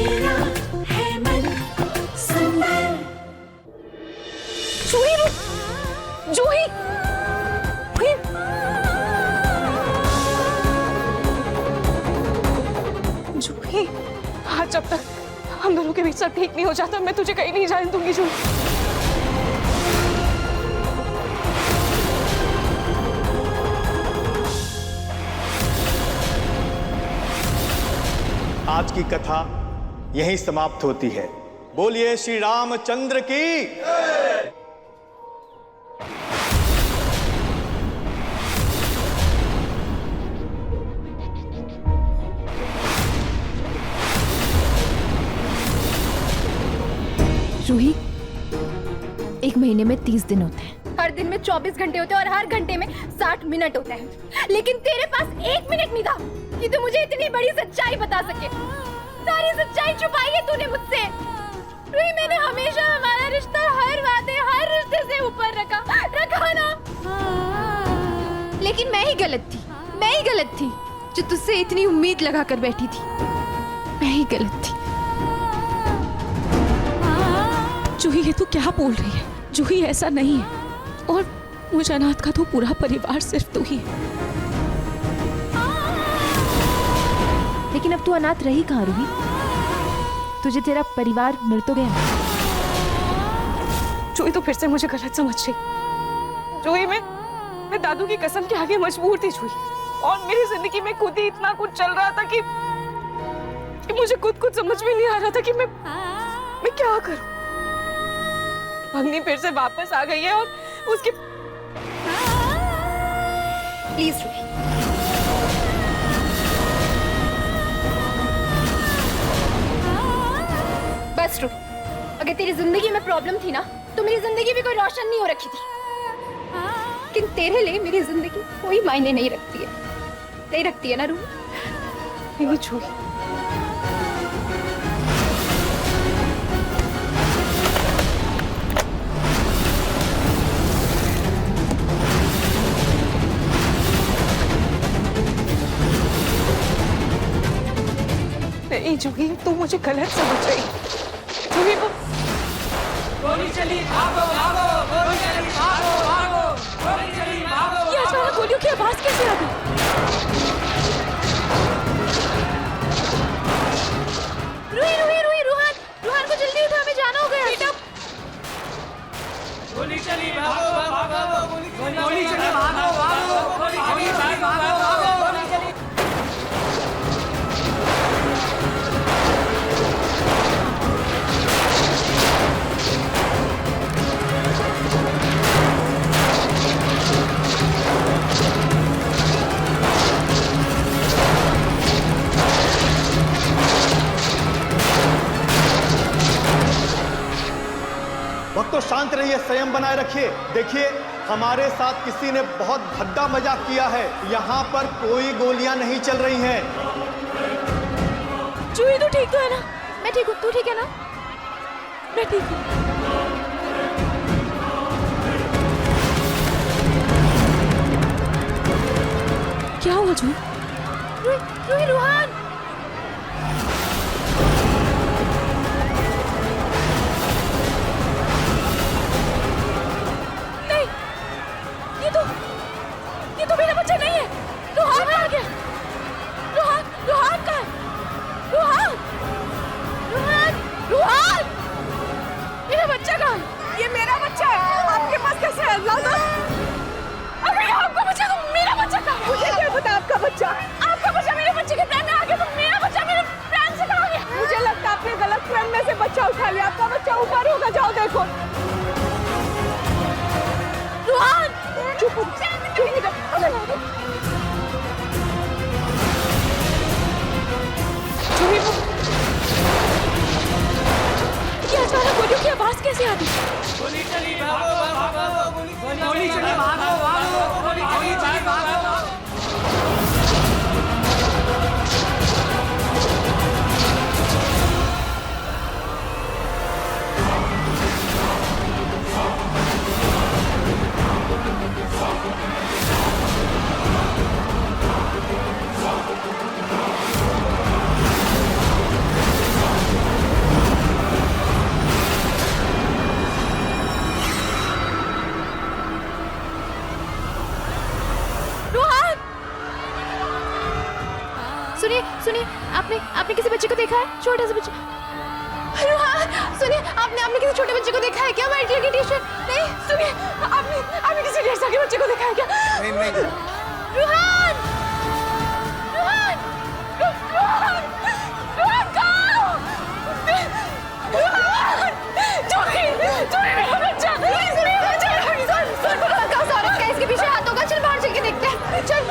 मेरा है मन सुंदर। जूही रुक, जूही, जूही, आज जब तक हम दोनों के बीच सब ठीक नहीं हो जाता मैं तुझे कहीं नहीं जाने दूंगी जूही। आज की कथा यहीं समाप्त होती है। बोलिए श्री रामचंद्र की। जूही, एक महीने में 30 दिन होते हैं। हर दिन में 24 घंटे होते हैं और हर घंटे में 60 मिनट होते हैं, लेकिन तेरे पास 1 मिनट नहीं था कि तू मुझे इतनी बड़ी सच्चाई बता सके। सारी सच्चाई छुपाई है तूने मुझसे। रूही, मैंने हमेशा हमारा रिश्ता हर वादे हर रिश्ते से ऊपर रखा ना। लेकिन मैं ही गलत थी जो तुझसे इतनी उम्मीद लगा कर बैठी थी। मैं ही गलत थी। जूही, ये तू क्या बोल रही है? जूही, ऐसा नहीं है। और मुझे अनाथ का तो पूरा परिवार सिर्फ तू ही है। लेकिन अब तू अनाथ रही कहाँ रूही? तुझे तेरा परिवार मिल तो गया। जूही, तो फिर से मुझे गलत समझ रही। जूही, मैं दादू की कसम के आगे मजबूर थी जूही। और मेरी जिंदगी में खुद ही इतना कुछ चल रहा था कि मुझे खुद कुछ समझ में नहीं आ रहा था कि मैं क्या करूं। भगनी फिर से वापस आ गई है और उसकी प्लीज रूही, बस रूही, अगर तेरी जिंदगी में प्रॉब्लम थी ना तो मेरी जिंदगी भी कोई रोशन नहीं हो रखी थी। लेकिन तेरे लिए मेरी जिंदगी कोई मायने नहीं रखती है। नहीं रखती है ना रूही? नहीं जूही, नहीं जूही, तू मुझे गलत समझ रही। जूही, गोली चली भागो भागो, गोली चली भागो भागो, गोली चली भागो। ये अचानक गोलियों की आवाज कैसे आ गई? रूहान को जल्दी उठा, हमें जाना होगा बेटा। गोली चली भागो भागो, गोली चली भागो भागो, गोली चली भागो भागो, गोली चली। भक्तों शांत रहिए, संयम बनाए रखिए। देखिए, हमारे साथ किसी ने बहुत भद्दा मजाक किया है। यहाँ पर कोई गोलियां नहीं चल रही हैं। जूही, तू ठीक तो है ना? मैं ठीक हूँ, तू ठीक है ना? मैं ठीक हूँ। क्या हुआ जूही? रूहान, ये तो मेरा बच्चा नहीं है। रूहान कहाँ गया? रूहान कहाँ है? रूहान, मेरा बच्चा कहाँ है? ये मेरा बच्चा है। आपके पास कैसे है? अल्लाह, अगर आपका बच्चा तो मेरा बच्चा कहाँ है? मुझे क्या पता आपका बच्चा मेरे बच्चे के प्राण में आ गया। सुनिए, आपने किसी बच्चे को देखा है? छोटा सा बच्चा। रुहान, सुनिए, आपने किसी छोटे बच्चे को देखा है क्या? व्हाइट कलर की टी-शर्ट? नहीं, सुनिए, आपने किसी 1.5 साल के बच्चे को देखा है क्या? नहीं। रुहान! रुहान! रुहान! रुहान कहाँ? रुहान! जोही मेरा बच्चा! सुनिए, इसके पीछे हाथ होगा। चल बाहर चल के देखते हैं। चल।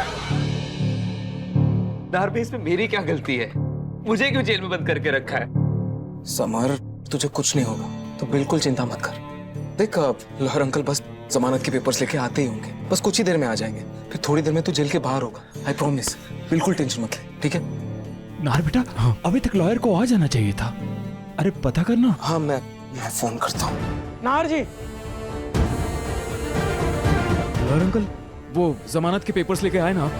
नाहर, इसमें मेरी क्या गलती है? मुझे क्यों जेल में बंद करके रखा है? समर, तुझे कुछ नहीं होगा तो बिल्कुल चिंता मत कर। देख, लोहर अंकल बस जमानत के पेपर्स लेके आते ही होंगे, बस कुछ ही देर में आ जाएंगे। फिर थोड़ी देर में तू जेल के बाहर होगा, आई प्रॉमिस। बिल्कुल टेंशन मत ले, ठीक है? नाहर बेटा, अभी तक लॉयर को आ जाना चाहिए था। अरे पता करना। हाँ, मैं फोन करता हूँ। नाहर जी, लॉयर अंकल, वो जमानत के पेपर्स लेके आए ना आप?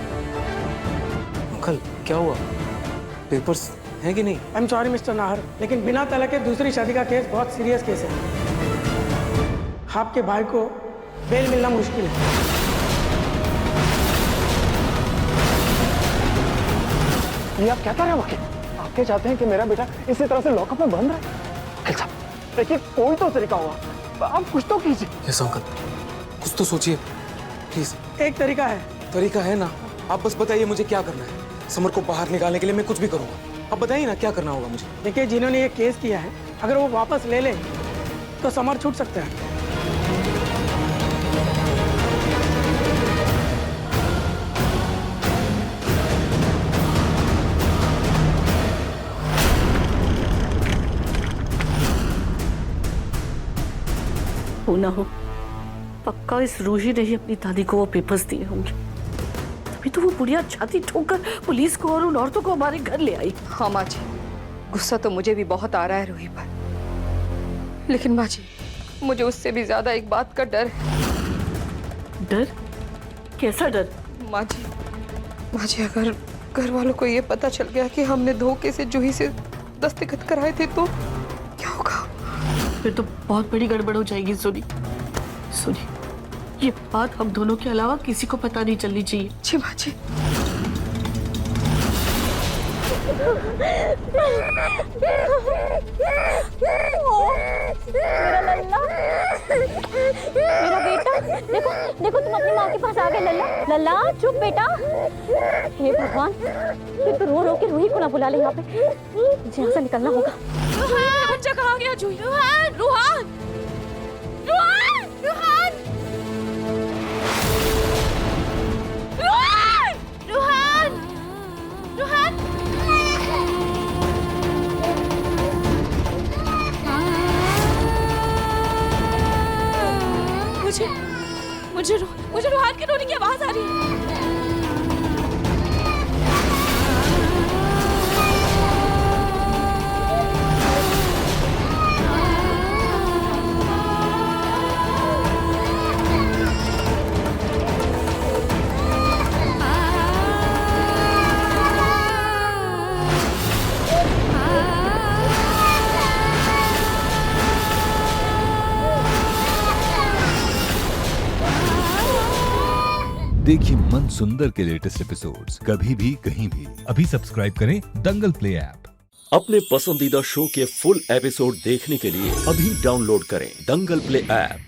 अंकल, क्या हुआ? पेपर्स हैं कि नहीं? I am sorry mister Nahar, लेकिन बिना तलाक के दूसरी शादी का केस बहुत सीरियस केस है। आपके भाई को बेल मिलना मुश्किल है। ये आप क्या कर रहे हो वकील? आप क्या चाहते हैं कि मेरा बेटा इसी तरह से लॉकअप में बंद रहे? वकील साहब, देखिए, कोई तो तरीका होगा, आप कुछ तो कीजिए। यस अंकल, कुछ तो सोचिए प्लीज। एक तरीका है। तरीका है ना, आप बस बताइए मुझे क्या करना है। समर को बाहर निकालने के लिए मैं कुछ भी करूंगा। आप बताइए ना क्या करना होगा मुझे। देखिए, जिन्होंने ये केस किया है, अगर वो वापस ले ले तो समर छूट सकते हैं। हो ना हो, पक्का इस रूही ने ही अपनी दादी को वो पेपर्स दिए होंगे, तभी तो वो बुढ़िया छाती ठोकर पुलिस को और उन औरतों को हमारे घर ले आई। हाँ माँ जी, गुस्सा तो मुझे भी बहुत आ रहा है रूही पर, लेकिन माँ जी, मुझे उससे भी ज्यादा एक बात का डर है। डर? कैसा डर? माँ जी, अगर घर वालों को ये पता चल गया कि हमने धोखे से जूही से दस्तखत कराए थे तो क्या होगा? फिर तो बहुत बड़ी गड़बड़ हो जाएगी। सुनी, ये बात हम दोनों के अलावा किसी को पता नहीं चलनी चाहिए। जी माँ जी। मेरा लल्ला, मेरा बेटा, देखो तुम अपनी माँ के पास आ गए। लल्ला चुप बेटा। हे भगवान, ये तो रो के रूही को ना बुला ले यहाँ पे। मुझे यहाँ से निकलना होगा। रुहान! बच्चा कहाँ गया जूही? रुहान! रुहान! रुहान! रुहान! रुहान! रुहान! रुहान! मुझे रुहान के रोने की आवाज आ रही है। देखिए मन सुंदर के लेटेस्ट एपिसोड्स कभी भी कहीं भी। अभी सब्सक्राइब करें दंगल प्ले ऐप। अपने पसंदीदा शो के फुल एपिसोड देखने के लिए अभी डाउनलोड करें दंगल प्ले ऐप।